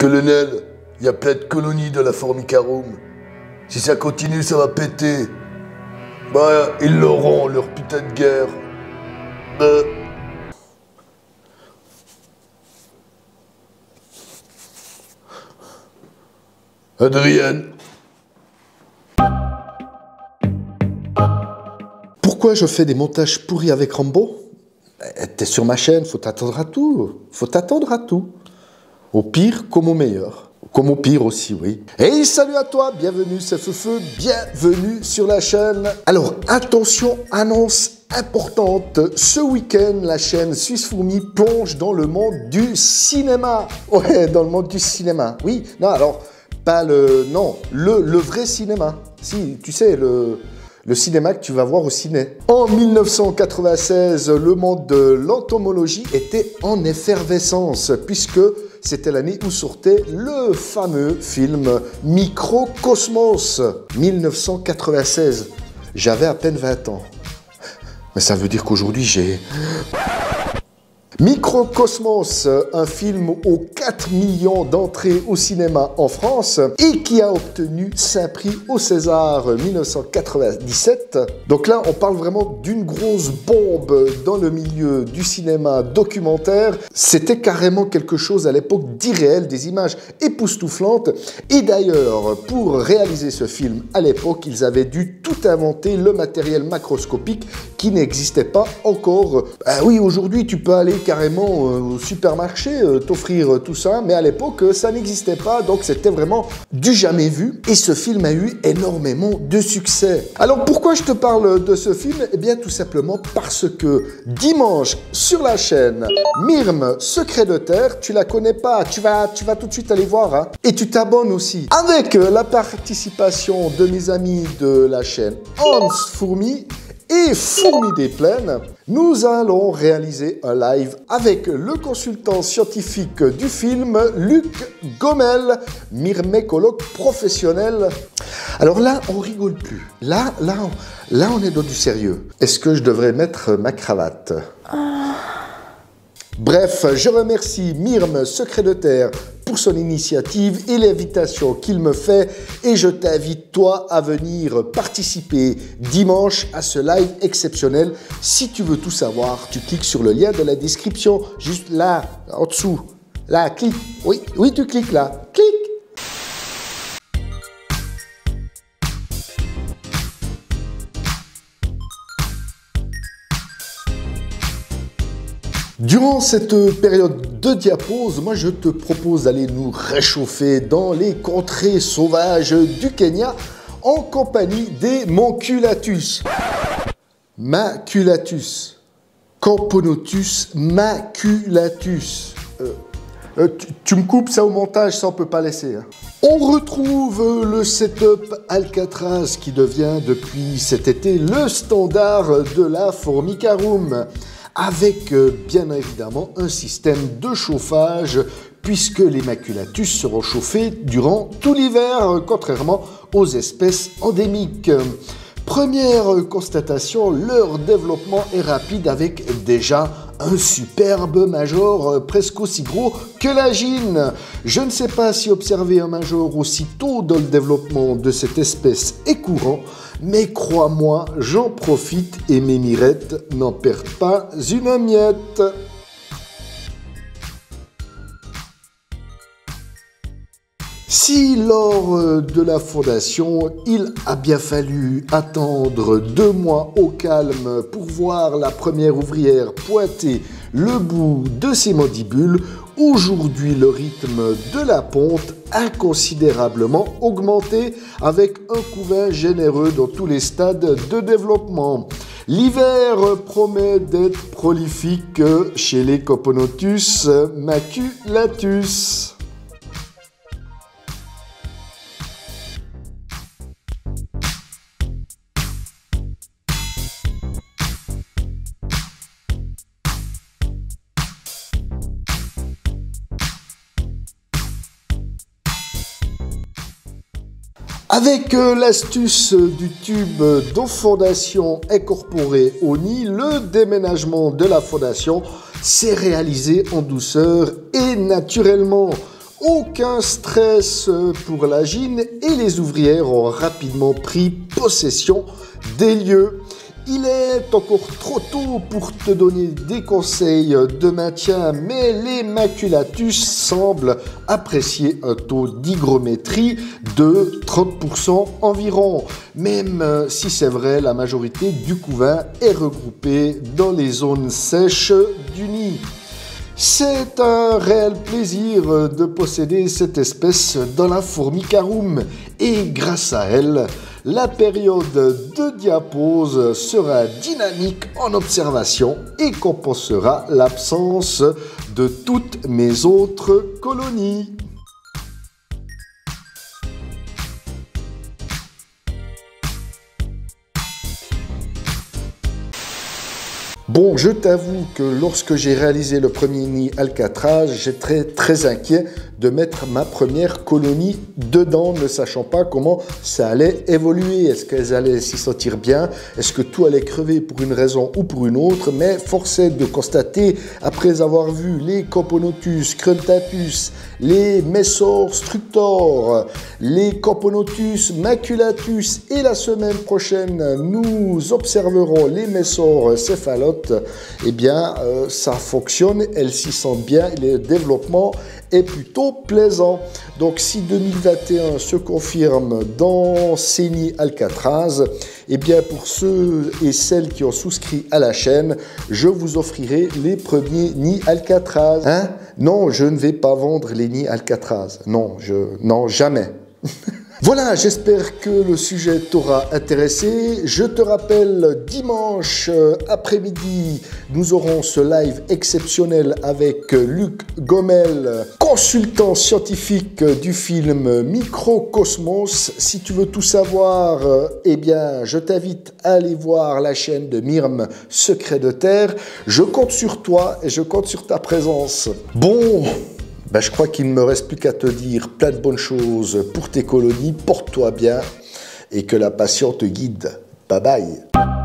Colonel, il y a plein de colonies de la Formicarum. Si ça continue, ça va péter. Bah, ils l'auront, leur putain de guerre. Adrienne. Pourquoi je fais des montages pourris avec Rambo? T'es sur ma chaîne, faut t'attendre à tout. Faut t'attendre à tout. Au pire comme au meilleur. Comme au pire aussi, oui. Hey, salut à toi, bienvenue, c'est Feufeu, bienvenue sur la chaîne. Alors, attention, annonce importante. Ce week-end, la chaîne Suisse Fourmi plonge dans le monde du cinéma. Ouais, dans le monde du cinéma. Oui, non, alors, pas le... Non, le vrai cinéma. Si, tu sais, le cinéma que tu vas voir au ciné. En 1996, le monde de l'entomologie était en effervescence, puisque c'était l'année où sortait le fameux film Microcosmos. 1996. J'avais à peine 20 ans. Mais ça veut dire qu'aujourd'hui, j'ai... Microcosmos, un film aux 4 millions d'entrées au cinéma en France et qui a obtenu 5 prix au César 1997. Donc là, on parle vraiment d'une grosse bombe dans le milieu du cinéma documentaire. C'était carrément quelque chose à l'époque d'irréel, des images époustouflantes. Et d'ailleurs, pour réaliser ce film à l'époque, ils avaient dû tout inventer, le matériel macroscopique qui n'existait pas encore. Ah oui, aujourd'hui, tu peux aller carrément au supermarché, t'offrir tout ça, mais à l'époque, ça n'existait pas, donc c'était vraiment du jamais vu, et ce film a eu énormément de succès. Alors pourquoi je te parle de ce film? Eh bien tout simplement parce que dimanche, sur la chaîne Myrme, Secret de Terre, tu la connais pas, tu vas tout de suite aller voir, hein, et tu t'abonnes aussi. Avec la participation de mes amis de la chaîne Hans Fourmi, et Fourmi des Plaines, nous allons réaliser un live avec le consultant scientifique du film, Luc Gomel, myrmécologue professionnel. Alors là, on rigole plus. Là, on est dans du sérieux. Est-ce que je devrais mettre ma cravate? Bref, je remercie Myrme Secret de Terre pour son initiative et l'invitation qu'il me fait, et je t'invite toi à venir participer dimanche à ce live exceptionnel. Si tu veux tout savoir, tu cliques sur le lien de la description, juste là, en dessous. Là, clique. Oui, tu cliques là. Clique. Durant cette période de diapause, moi je te propose d'aller nous réchauffer dans les contrées sauvages du Kenya en compagnie des Manculatus. Maculatus. Camponotus maculatus. Tu me coupes ça au montage, ça on peut pas laisser. Hein. On retrouve le setup Alcatraz qui devient depuis cet été le standard de la Formicarum, avec bien évidemment un système de chauffage, puisque les maculatus seront chauffés durant tout l'hiver, contrairement aux espèces endémiques. Première constatation, leur développement est rapide avec déjà un superbe major presque aussi gros que la gine. Je ne sais pas si observer un major aussi tôt dans le développement de cette espèce est courant, mais crois-moi, j'en profite et mes mirettes n'en perdent pas une miette. Si lors de la fondation, il a bien fallu attendre 2 mois au calme pour voir la première ouvrière pointer le bout de ses mandibules, aujourd'hui le rythme de la ponte a considérablement augmenté avec un couvain généreux dans tous les stades de développement. L'hiver promet d'être prolifique chez les Camponotus maculatus. Avec l'astuce du tube d'eau fondation incorporé au nid, le déménagement de la fondation s'est réalisé en douceur et naturellement. Aucun stress pour la Gine et les ouvrières ont rapidement pris possession des lieux. Il est encore trop tôt pour te donner des conseils de maintien, mais les maculatus semblent apprécier un taux d'hygrométrie de 30% environ. Même si c'est vrai, la majorité du couvain est regroupée dans les zones sèches du nid. C'est un réel plaisir de posséder cette espèce dans la Formicarum et grâce à elle, la période de diapause sera dynamique en observation et compensera l'absence de toutes mes autres colonies. Bon, je t'avoue que lorsque j'ai réalisé le premier nid Alcatraz, j'étais très inquiet de mettre ma première colonie dedans, ne sachant pas comment ça allait évoluer. Est-ce qu'elles allaient s'y sentir bien? Est-ce que tout allait crever pour une raison ou pour une autre? Mais force est de constater, après avoir vu les Camponotus cruntatus, les Messor structor, les Camponotus maculatus et la semaine prochaine, nous observerons les Messor céphalotes, eh bien, ça fonctionne, elles s'y sentent bien et le développement est plutôt plaisant. Donc si 2021 se confirme dans ces nids Alcatraz, eh bien pour ceux et celles qui ont souscrit à la chaîne, je vous offrirai les premiers nids Alcatraz. Hein? Non, je ne vais pas vendre les nids Alcatraz. Non, non, jamais. Voilà, j'espère que le sujet t'aura intéressé. Je te rappelle, dimanche après-midi, nous aurons ce live exceptionnel avec Luc Gommel, consultant scientifique du film Microcosmos. Si tu veux tout savoir, eh bien, je t'invite à aller voir la chaîne de Myrme Secret de Terre. Je compte sur toi et je compte sur ta présence. Bon, ben, je crois qu'il ne me reste plus qu'à te dire plein de bonnes choses pour tes colonies. Porte-toi bien et que la passion te guide. Bye bye.